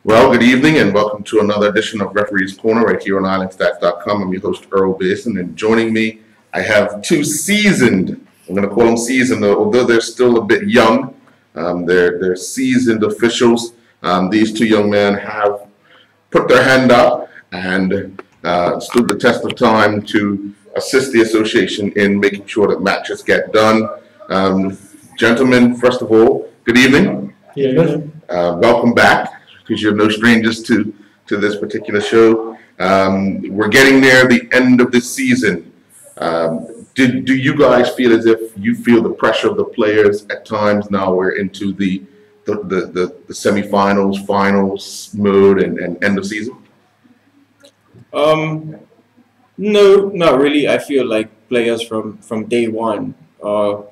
Well, good evening and welcome to another edition of Referee's Corner right here on IslandStats.com. I'm your host, Earl Basin, and joining me, I have two seasoned, I'm going to call them seasoned, although they're still a bit young. They're seasoned officials. These two young men have put their hand up and stood the test of time to assist the association in making sure that matches get done. Gentlemen, first of all, good evening. Yeah. Welcome back, because you're no strangers to this particular show. We're getting near the end of the season. Do you guys feel as if you feel the pressure of the players at times? Now we're into the semifinals, finals mode and end of season? No, not really. I feel like players from day one are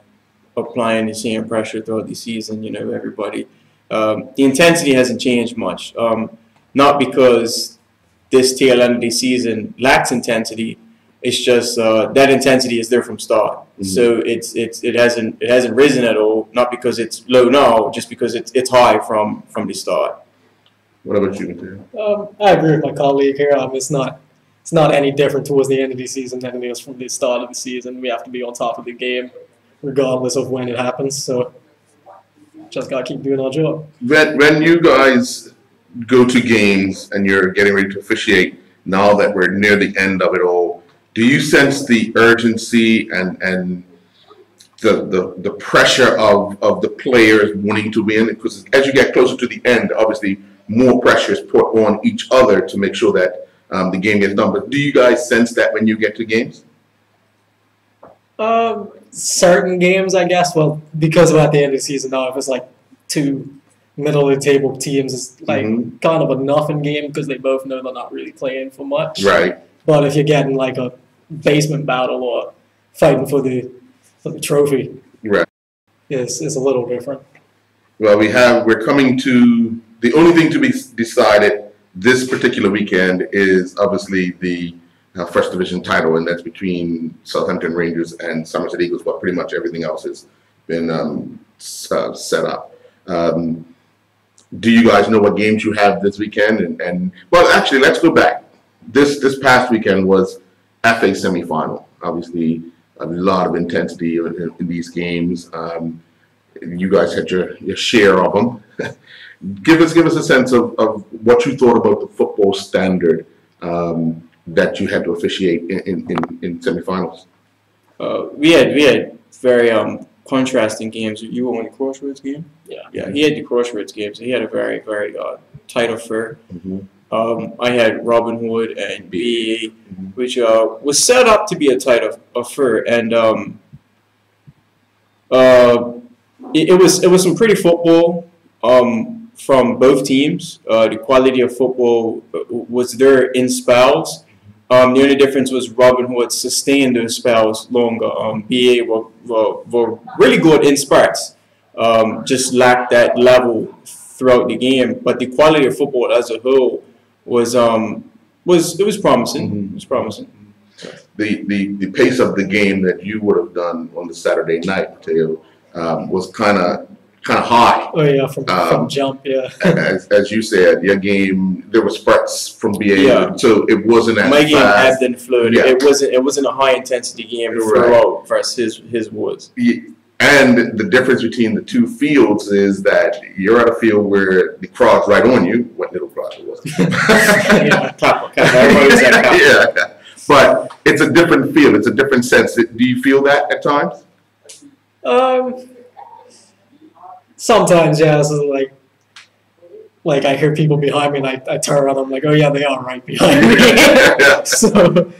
applying the same pressure throughout the season. You know, everybody. The intensity hasn't changed much. Not because this tail end of the season lacks intensity. It's just that intensity is there from start. Mm-hmm. So it hasn't risen at all. Not because it's low now, just because it's high from the start. What about you, Mateo? I agree with my colleague here. It's not any different towards the end of the season than it is from the start of the season. We have to be on top of the game, regardless of when it happens. So just gotta keep doing our job. When you guys go to games and you're getting ready to officiate, now that we're near the end of it all, do you sense the urgency and the pressure of the players wanting to win? Because as you get closer to the end, obviously more pressure is put on each other to make sure that the game gets done. But do you guys sense that when you get to games? Certain games, I guess. Well, because we're at the end of the season now, if it's like two middle of the table teams, it's like kind of a nothing game because they both know they're not really playing for much. Right. But if you're getting like a basement battle or fighting for the trophy, right, it's a little different. Well, we're coming to the only thing to be decided this particular weekend is obviously the First Division title, and that's between Southampton Rangers and Somerset Eagles, but pretty much everything else has been set up. Do you guys know what games you have this weekend? And well, actually, let's go back. This past weekend was FA semifinal. Obviously, a lot of intensity in these games. You guys had your share of them. Give us a sense of what you thought about the football standard that you had to officiate in semifinals. We had very contrasting games. You were on the Crossroads game? Yeah, he had the Crossroads game, so he had a very, very tight affair. I had Robin Hood and BA, which was set up to be a tight affair, and it was some pretty football from both teams. The quality of football was there in spells. The only difference was Robin Hood sustained those spells longer. BA were really good in spurts, just lacked that level throughout the game. But the quality of football as a whole was promising. It was promising. The pace of the game that you would have done on the Saturday night, Mateo, was kind of high. Oh yeah, from jump, yeah. as you said, your game, there were spurts from BA, so it wasn't as my game fast. ebbed and flowed. Yeah. It wasn't a high intensity game throughout versus his was. And the difference between the two fields is that you're at a field where the crowd's right on you. What little crowd it was. Yeah, but it's a different feel. It's a different sense. Do you feel that at times? Sometimes, yeah. So like I hear people behind me, and I turn around. I'm like, oh yeah, they are right behind me. So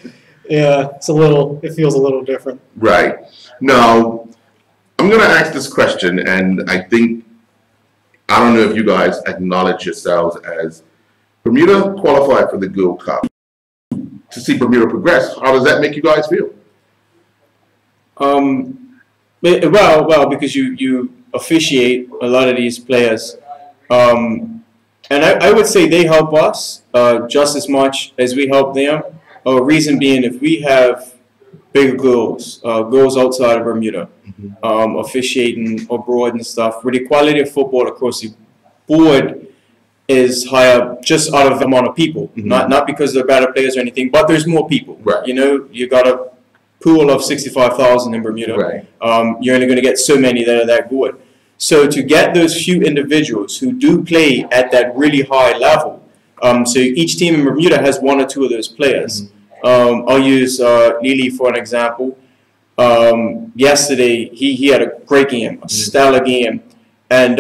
yeah, it feels a little different. Right. Now, I'm going to ask this question, and I don't know if you guys acknowledge yourselves as Bermuda qualified for the Gold Cup. To see Bermuda progress, how does that make you guys feel? Well, because you officiate a lot of these players, and I would say they help us just as much as we help them. Reason being, if we have bigger goals outside of Bermuda, officiating abroad and stuff, where the quality of football across the board is higher just out of the amount of people, not because they're better players or anything, but there's more people. Right. You know, you got a pool of 65,000 in Bermuda. Right. You're only going to get so many that are that good. So to get those few individuals who do play at that really high level, so each team in Bermuda has one or two of those players. I'll use Lili for an example. Yesterday, he had a great game, a stellar game. And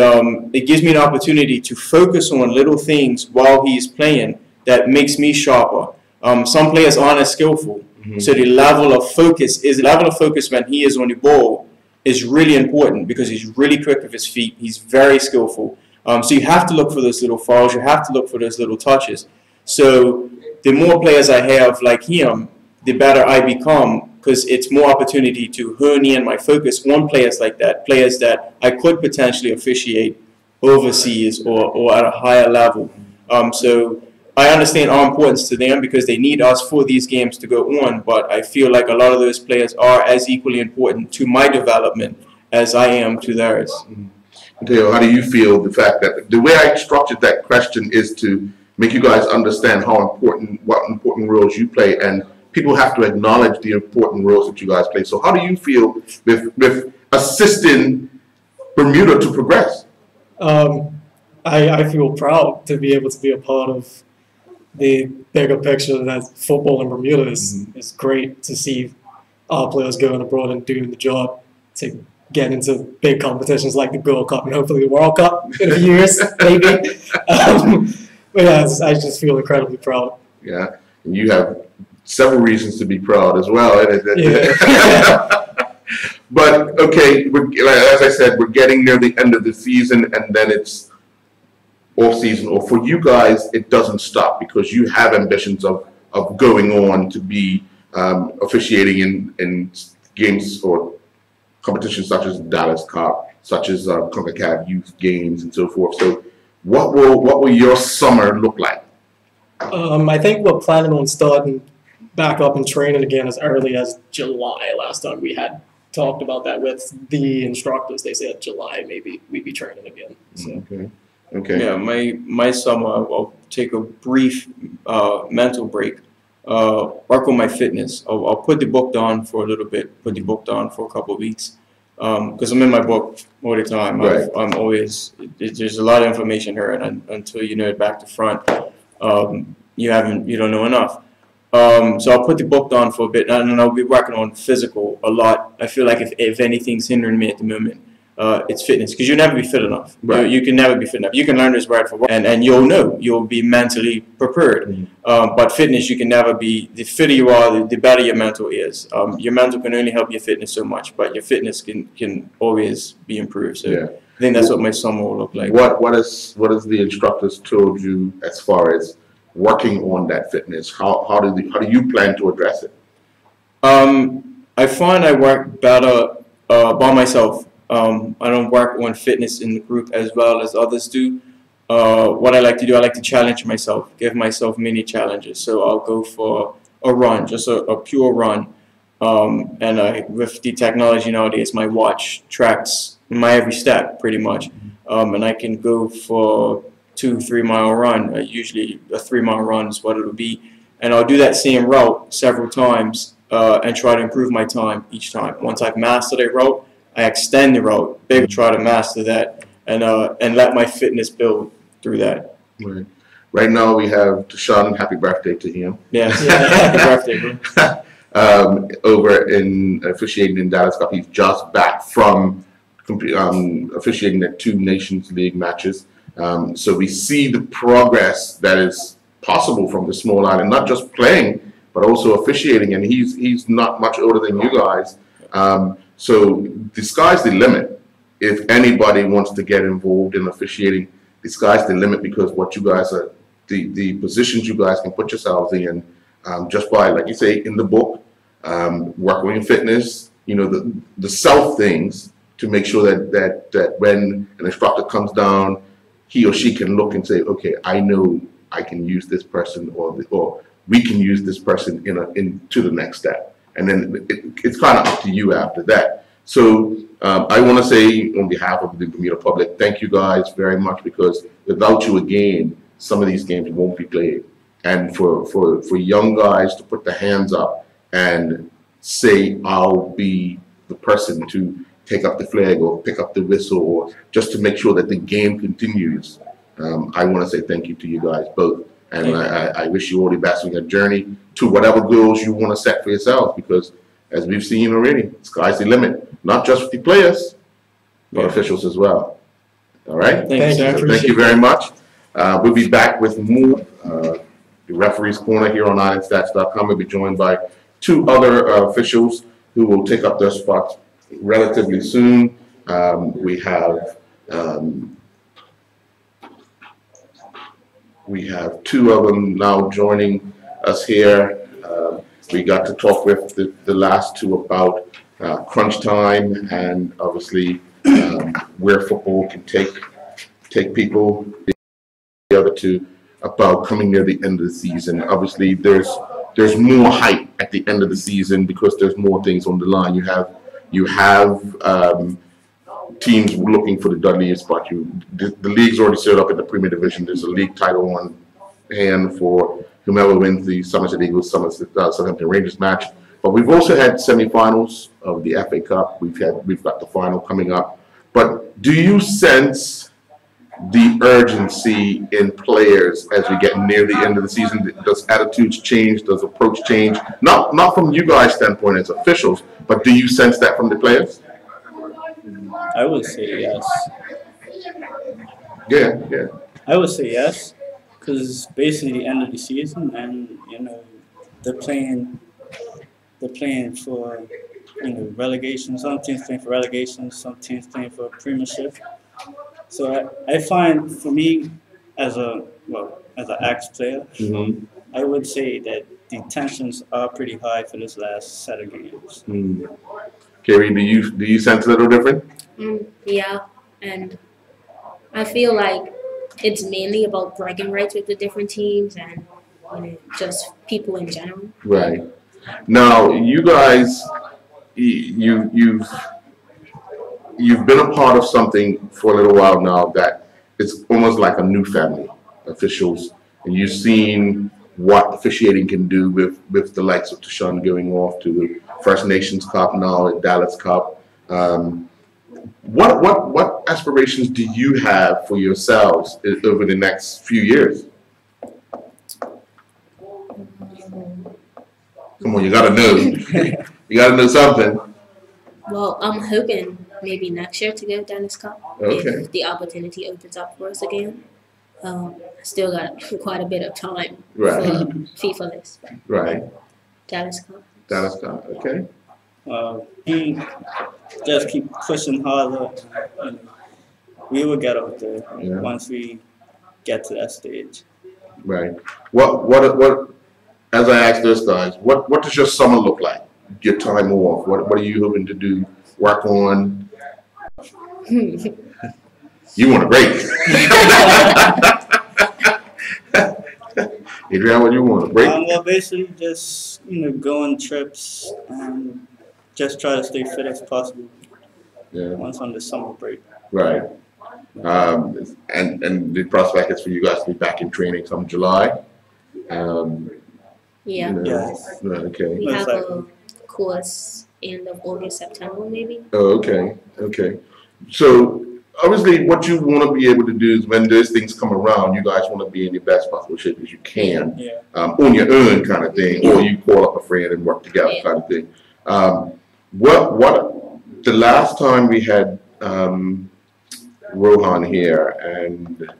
it gives me an opportunity to focus on little things while he's playing that makes me sharper. Some players aren't as skillful. So the level of focus when he is on the ball is really important because he's really quick with his feet. He's very skillful. So you have to look for those little fouls. You have to look for those little touches. So the more players I have like him, the better I become because it's more opportunity to hone in my focus on players like that, players that I could potentially officiate overseas or at a higher level. So I understand our importance to them because they need us for these games to go on, but I feel like a lot of those players are as equally important to my development as I am to theirs. Theo, how do you feel the fact that the way I structured that question is to make you guys understand what important roles you play, and people have to acknowledge the important roles that you guys play. So how do you feel with assisting Bermuda to progress? I feel proud to be able to be a part of the bigger picture that football in Bermuda is great to see our players going abroad and doing the job to get into big competitions like the Gold Cup and hopefully the World Cup in a few years, maybe. But yeah, I just feel incredibly proud. Yeah, and you have several reasons to be proud as well. Yeah. But okay, as I said, we're getting near the end of the season, and then it's off season. Or for you guys, it doesn't stop because you have ambitions of going on to be officiating in games or competitions such as Dallas Cup, such as CONCACAF Youth Games, and so forth. So, what will your summer look like? I think we're planning on starting back up and training again as early as July. Last time we had talked about that with the instructors, they said July maybe we'd be training again. So. Okay. Yeah, my summer I'll take a brief mental break, work on my fitness. I'll put the book down for a little bit, put the book down for a couple of weeks, because I'm in my book all the time. Right. I'm always there's a lot of information here, and until you know it back to front, you don't know enough. So I'll put the book down for a bit, and then I'll be working on physical a lot. I feel like if anything's hindering me at the moment, it's fitness, because you'll never be fit enough. Right. You can never be fit enough. You can learn this right for work, and you'll be mentally prepared. But fitness, you can never be. The fitter you are, the better your mental is. Your mental can only help your fitness so much, but your fitness can always be improved. So yeah. I think that's what my summer will look like. What has the instructors told you as far as working on that fitness? How do you plan to address it? I find I work better by myself. I don't work on fitness in the group as well as others do. What I like to do, I like to challenge myself, give myself mini challenges. So I'll go for a run, just a pure run. And with the technology nowadays, my watch tracks my every step pretty much. And I can go for 2-3 mile run. Usually a 3 mile run is what it'll be. And I'll do that same route several times and try to improve my time each time. Once I've mastered a route, I extend the route, try to master that, and let my fitness build through that. Right now we have Tashawn. Happy birthday to him. Yeah. Happy birthday, bro. Over in officiating in Dallas Cup. He's just back from officiating at 2 Nations League matches. So we see the progress that is possible from the small island, not just playing, but also officiating. And he's not much older than you guys. So the sky's the limit. If anybody wants to get involved in officiating, the sky's the limit, because what you guys are, the positions you guys can put yourselves in, just by, like you say, in the book, working on fitness, the self things, to make sure that when an instructor comes down, he or she can look and say, okay, I know I can use this person, or we can use this person into the next step. And then it's kind of up to you after that. So I want to say, on behalf of the Bermuda public, thank you guys very much, because without you, again, some of these games won't be played. And for young guys to put their hands up and say, I'll be the person to take up the flag or pick up the whistle or just to make sure that the game continues, I want to say thank you to you guys both. And I wish you all the best on your journey to whatever goals you want to set for yourselves, because as we've seen already, sky's the limit, not just with the players, but officials as well. All right? Thank you, So thank you very much. We'll be back with more. The referee's corner here on IronStats.com. We'll be joined by two other officials who will take up their spots relatively soon. We have two of them now joining us here. We got to talk with the last two about crunch time and obviously where football can take people. The other two about coming near the end of the season. Obviously, there's more hype at the end of the season because there's more things on the line. You have teams looking for the Dudley spot. The league's already set up in the Premier Division. There's a league title on hand for whomever wins the Somerset Eagles Southampton Rangers match. But we've also had semifinals of the FA Cup. We've got the final coming up. But do you sense the urgency in players as we get near the end of the season? Does attitudes change? Does approach change? Not from you guys' standpoint as officials, but do you sense that from the players? I would say yes. Yeah. I would say yes, because basically the end of the season, and they're playing for relegation. Some teams playing for relegation. Some teams playing for premiership. So I find, for me, as an ex-player, I would say that the tensions are pretty high for this last set of games. Carrie, do you sense a little different? Yeah, and I feel like it's mainly about bragging rights with the different teams and just people in general. Right. Now, you guys, you've been a part of something for a little while now that it's almost like a new family, officials, and you've seen what officiating can do with the likes of Tashawn going off to the First Nations Cup now, the Dallas Cup. What aspirations do you have for yourselves over the next few years? Come on, you gotta know. You gotta know something. Well, I'm hoping maybe next year to go Dallas Cup if the opportunity opens up for us again. Still got quite a bit of time for FIFA list. Right. Dallas Cup. Dallas Cup. Okay. We just keep pushing harder. And we will get out there once we get to that stage. Right. What? As I asked those guys, what does your summer look like? Your time off. What are you hoping to do? Work on? You want a break? Adrian, what do you want? A break? Well, basically just go on trips and just try to stay fit as possible. Yeah. Once on the summer break. Right. And the prospect is for you guys to be back in training come July. Yeah. Yes. Okay. We have a course end of August, September, maybe. Oh, okay. Okay. So obviously, what you want to be able to do is when those things come around, you guys want to be in your best possible shape as you can, on your own kind of thing, or you call up a friend and work together kind of thing. What the last time we had Rohan here and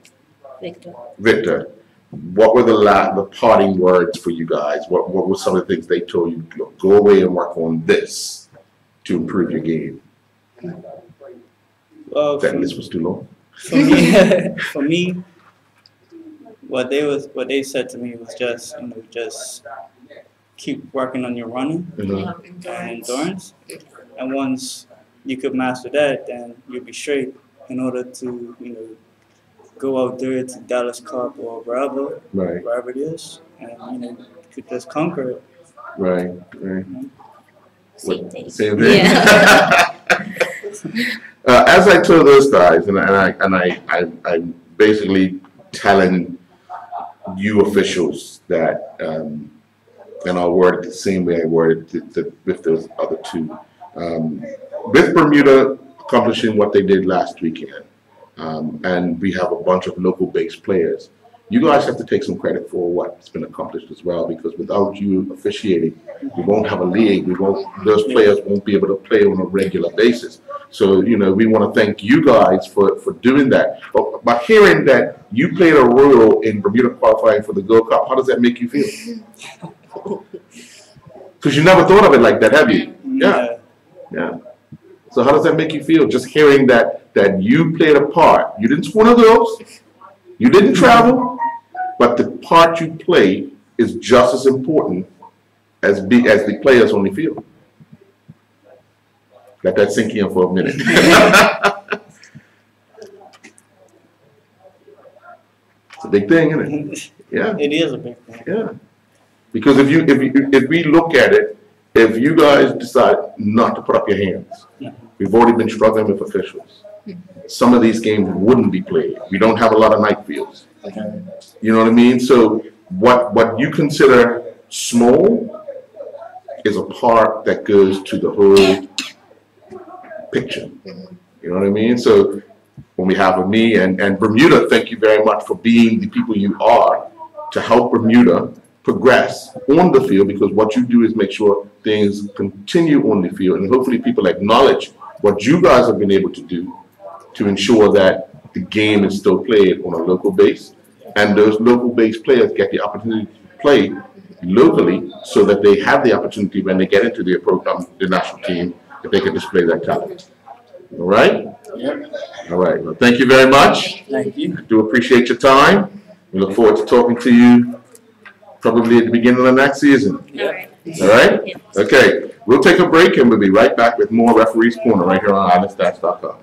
Victor, what were the parting words for you guys? What were some of the things they told you? Look, go away and work on this to improve your game. Well, that list was too long. For me, what they said to me was just just keep working on your running and endurance, and once you could master that, then you'll be straight in order to go out there to Dallas Cup or wherever it is, and you could just conquer it. Right. Same thing. Same thing. Yeah. As I told those guys, and I basically telling you officials that, and I'll word it the same way I worded it with those other two. With Bermuda accomplishing what they did last weekend, and we have a bunch of local-based players, you guys have to take some credit for what's been accomplished as well, because without you officiating, we won't have a league. Those players won't be able to play on a regular basis. So, you know, we want to thank you guys for doing that. But by hearing that you played a role in Bermuda qualifying for the Gold Cup, how does that make you feel? Because you never thought of it like that, have you? Yeah. So how does that make you feel? Just hearing that you played a part. You didn't score no goals. You didn't travel, but the part you play is just as important as the players on the field. Let that sink in for a minute. It's a big thing, isn't it? Yeah. It is a big thing. Yeah. Because if we look at it, if you guys decide not to put up your hands, we've already been struggling with officials. Some of these games wouldn't be played. We don't have a lot of night fields. You know what I mean? So what you consider small is a part that goes to the whole picture. You know what I mean? So when we have me and Bermuda, thank you very much for being the people you are to help Bermuda progress on the field, because what you do is make sure things continue on the field, and hopefully people acknowledge what you guys have been able to do to ensure that the game is still played on a local base, and those local base players get the opportunity to play locally, so that they have the opportunity when they get into the national team, that they can display their talent. All right? Yep. All right. Well, thank you very much. Thank you. I do appreciate your time. We look forward to talking to you probably at the beginning of the next season. All right. All right? Yeah. Okay. We'll take a break and we'll be right back with more Referees Corner right here on IslandStats.com.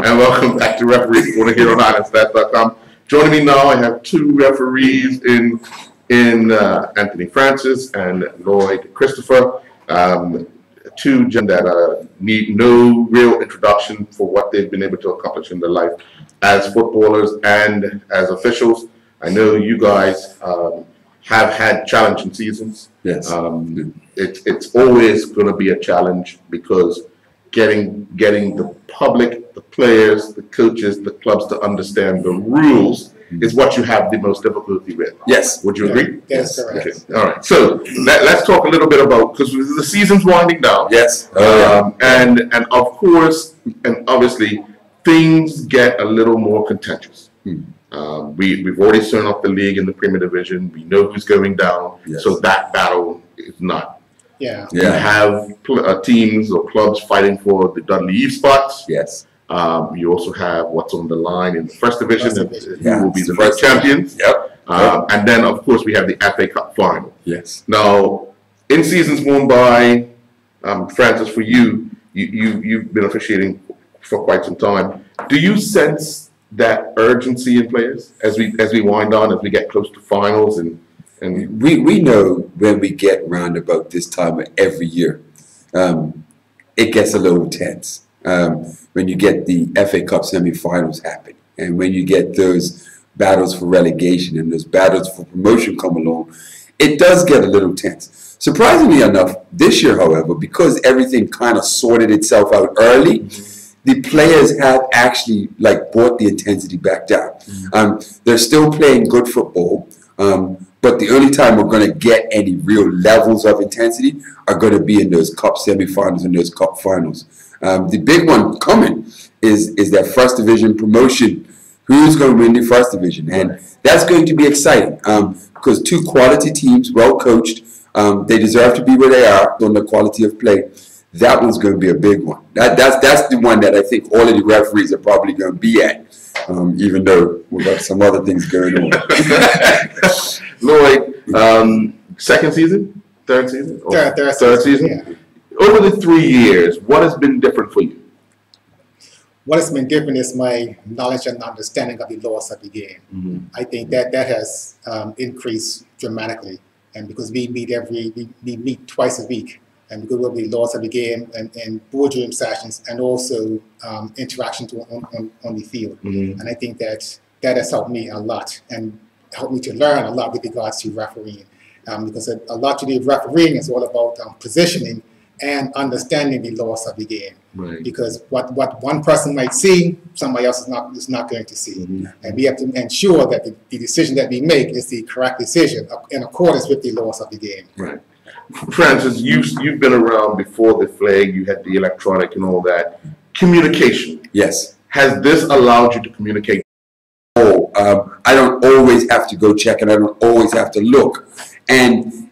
And welcome back to Referees Corner here on IslandStats.com. Joining me now, I have two referees in Anthony Francis and Lloyd Christopher. Two gentlemen that need no real introduction for what they've been able to accomplish in their life as footballers and as officials. I know you guys have had challenging seasons. Yes. It's always going to be a challenge, because getting the public, the players, the coaches, the clubs to understand the rules is what you have the most difficulty with. Yes. Would you agree? Yes. Okay. All right. So let's talk a little bit about, because the season's winding down. Yes. And of course, and obviously, things get a little more contentious. We've already turned off the league in the Premier Division. We know who's going down. Yes. So that battle is not. Yeah. You have teams or clubs fighting for the Dudley Eve spots. Yes. You also have what's on the line in the First Division, and who will be the First champions. Yep. And then, of course, we have the FA Cup final. Yes. Now, in seasons gone by, Francis, for you've been officiating for quite some time. Do you sense that urgency in players as we wind on, as we get close to finals and we know when we get round about this time of every year, it gets a little tense. When you get the FA Cup semi-finals happen, and when you get those battles for relegation and those battles for promotion come along, it does get a little tense. Surprisingly enough, this year, however, because everything kind of sorted itself out early, the players have actually like brought the intensity back down. They're still playing good football, but the only time we're going to get any real levels of intensity are going to be in those cup semifinals and those cup finals. The big one coming is that first division promotion. Who's going to win the first division? And that's going to be exciting because two quality teams, well coached. They deserve to be where they are on the quality of play. That one's going to be a big one. That's the one that I think all of the referees are probably going to be at, even though we've got some other things going on. Lloyd, second season? Third season? Third season? Yeah. Over the 3 years, what has been different for you? What has been different is my knowledge and understanding of the laws of the game. I think that has increased dramatically, and because we meet twice a week, and because of the laws of the game and boardroom sessions, and also interactions on the field, and I think that has helped me a lot and helped me to learn a lot with regards to refereeing, because a lot to do with refereeing is all about positioning and understanding the laws of the game. Right. Because what one person might see, somebody else is not going to see. And we have to ensure that the decision that we make is the correct decision in accordance with the laws of the game. Right. Francis, you've been around before the flag, you had the electronic and all that. Communication. Yes. Has this allowed you to communicate? I don't always have to go check and I don't always have to look. And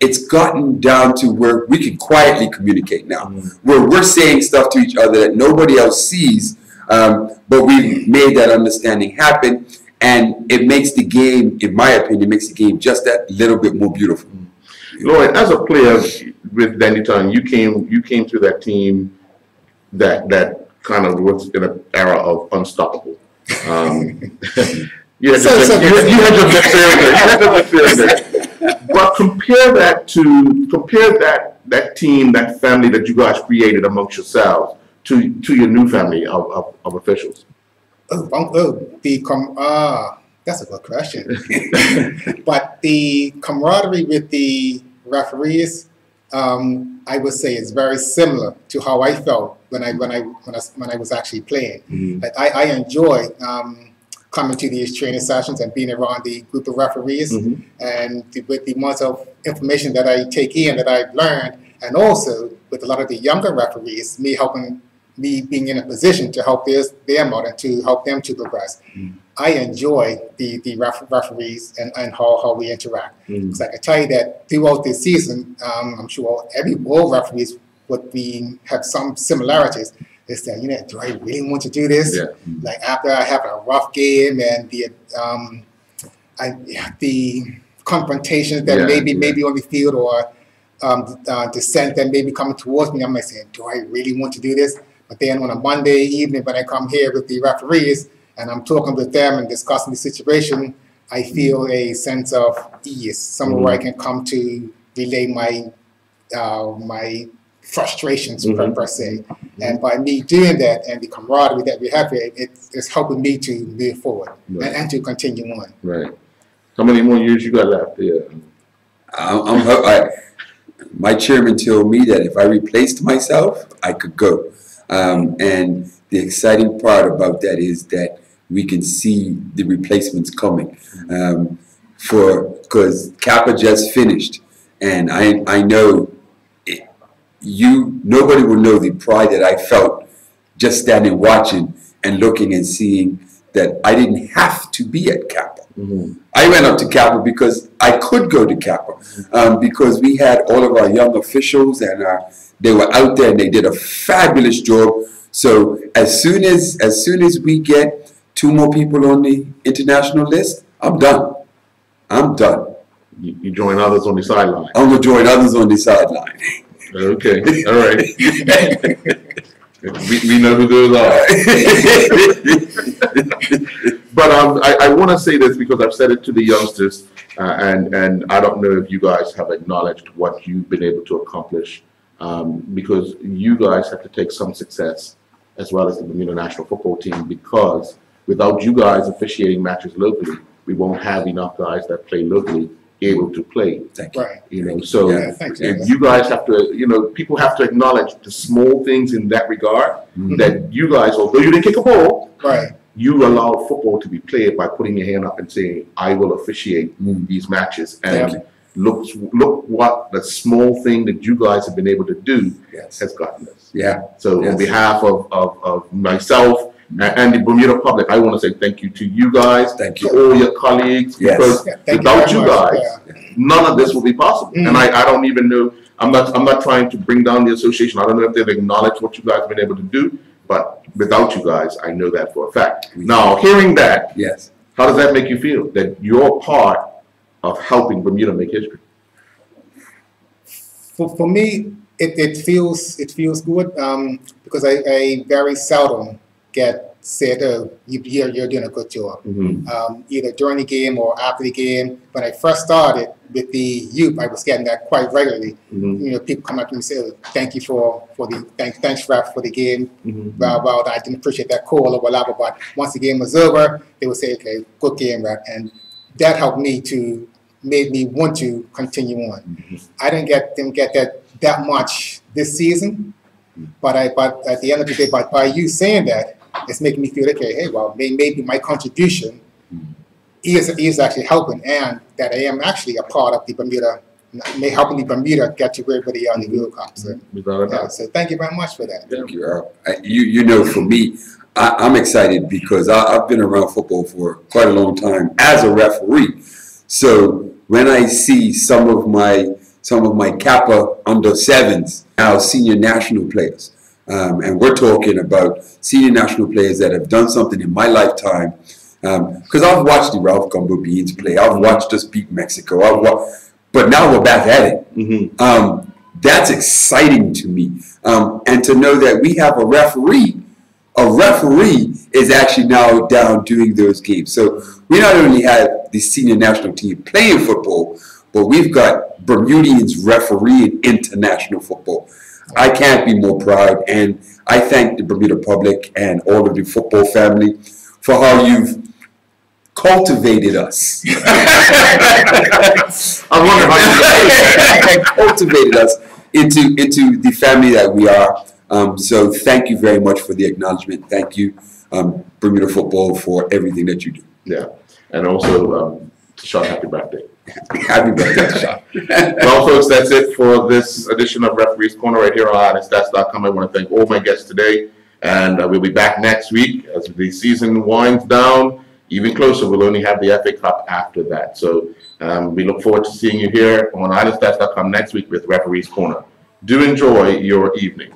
it's gotten down to where we can quietly communicate now, where we're saying stuff to each other that nobody else sees, but we've made that understanding happen, and it makes the game, in my opinion, makes the game just that little bit more beautiful. Lloyd, as a player with Dandytown, you came through that team that kind of was in an era of unstoppable. You had your midfielder. But compare that team, that family that you guys created amongst yourselves to your new family of officials. That's a good question. But the camaraderie with the referees, I would say, is very similar to how I felt when I was actually playing. Like I enjoy coming to these training sessions and being around the group of referees, and with the amount of information that I take in that I've learned, and also with a lot of the younger referees, me being in a position to help them out and to help them to progress. I enjoy the referees and how we interact. Because I can tell you that throughout this season, I'm sure all referees would have some similarities. Is that, do I really want to do this? Yeah. Like after I have a rough game and the confrontations that maybe on the field, or dissent that may be coming towards me, I might say, do I really want to do this? But then on a Monday evening, when I come here with the referees and I'm talking with them and discussing the situation, I feel a sense of ease, somewhere where I can come to relay my frustrations per se. And by me doing that and the camaraderie that we have here, it's helping me to move forward and to continue on. Right. How many more years you got left there? My chairman told me that if I replaced myself, I could go. And the exciting part about that is that we can see the replacements coming. Because Kappa just finished, and I know nobody will know the pride that I felt just standing watching and looking and seeing that I didn't have to be at Kappa. I went up to Kappa because I could go to Kappa, because we had all of our young officials and they were out there and they did a fabulous job. So as soon as we get 2 more people on the international list, I'm done. I'm done. You join others on the sideline. I'm going to join others on the sideline. Okay, all right. we know who those are. But I want to say this because I've said it to the youngsters, and I don't know if you guys have acknowledged what you've been able to accomplish, because you guys have to take some success as well as the Bermuda national football team, because without you guys officiating matches locally, we won't have enough guys that play locally able to play. Thank you. Right. You know, so Yeah, you guys have to, you know, people have to acknowledge the small things in that regard. That you guys, although you didn't kick a ball, right. you allowed football to be played by putting your hand up and saying, "I will officiate these matches." And look what the small thing that you guys have been able to do has gotten us. Yeah. So on behalf of myself and the Bermuda public, I want to say thank you to you guys, to all your colleagues, because without you guys, none of this will be possible. And I don't even know. I'm not trying to bring down the association. I don't know if they've acknowledged what you guys have been able to do, but without you guys, I know that for a fact. Now, hearing that, how does that make you feel that you're part of helping Bermuda make history? For me, it feels good because I very seldom get said, "Oh, you're doing a good job," either during the game or after the game. When I first started with the youth, I was getting that quite regularly. You know, people come up to me and say, "Oh, thank you for the thanks ref for the game." Well, I didn't appreciate that call or whatever, but once the game was over, they would say, "Okay, good game, ref," and that helped me to made me want to continue on. I didn't get that much this season, but at the end of the day, by you saying that, it's making me feel, okay, hey, well, maybe my contribution is actually helping, and that I am actually a part of the Bermuda, helping the Bermuda get to where they are in the World Cup. So, so thank you very much for that. Thank you, Earl. You know, for me, I'm excited because I've been around football for quite a long time as a referee. So when I see some of my Kappa under sevens, now senior national players, and we're talking about senior national players that have done something in my lifetime, because I've watched the Ralph Gumbo Beans play, I've watched us beat Mexico, but now we're back at it. That's exciting to me, and to know that we have a referee is actually now down doing those games. So we not only have the senior national team playing football, but we've got Bermudians refereeing international football. I can't be more proud, and I thank the Bermuda public and all of the football family for how you've cultivated us. I wonder how you cultivated us into the family that we are. So thank you very much for the acknowledgement. Thank you, Bermuda football, for everything that you do. Yeah, and also, Sean, happy birthday. Happy birthday, Sean. Well, folks, that's it for this edition of Referee's Corner right here on IronStats.com. I want to thank all my guests today, and we'll be back next week as the season winds down even closer. We'll only have the FA Cup after that. So we look forward to seeing you here on IronStats.com next week with Referee's Corner. Do enjoy your evening.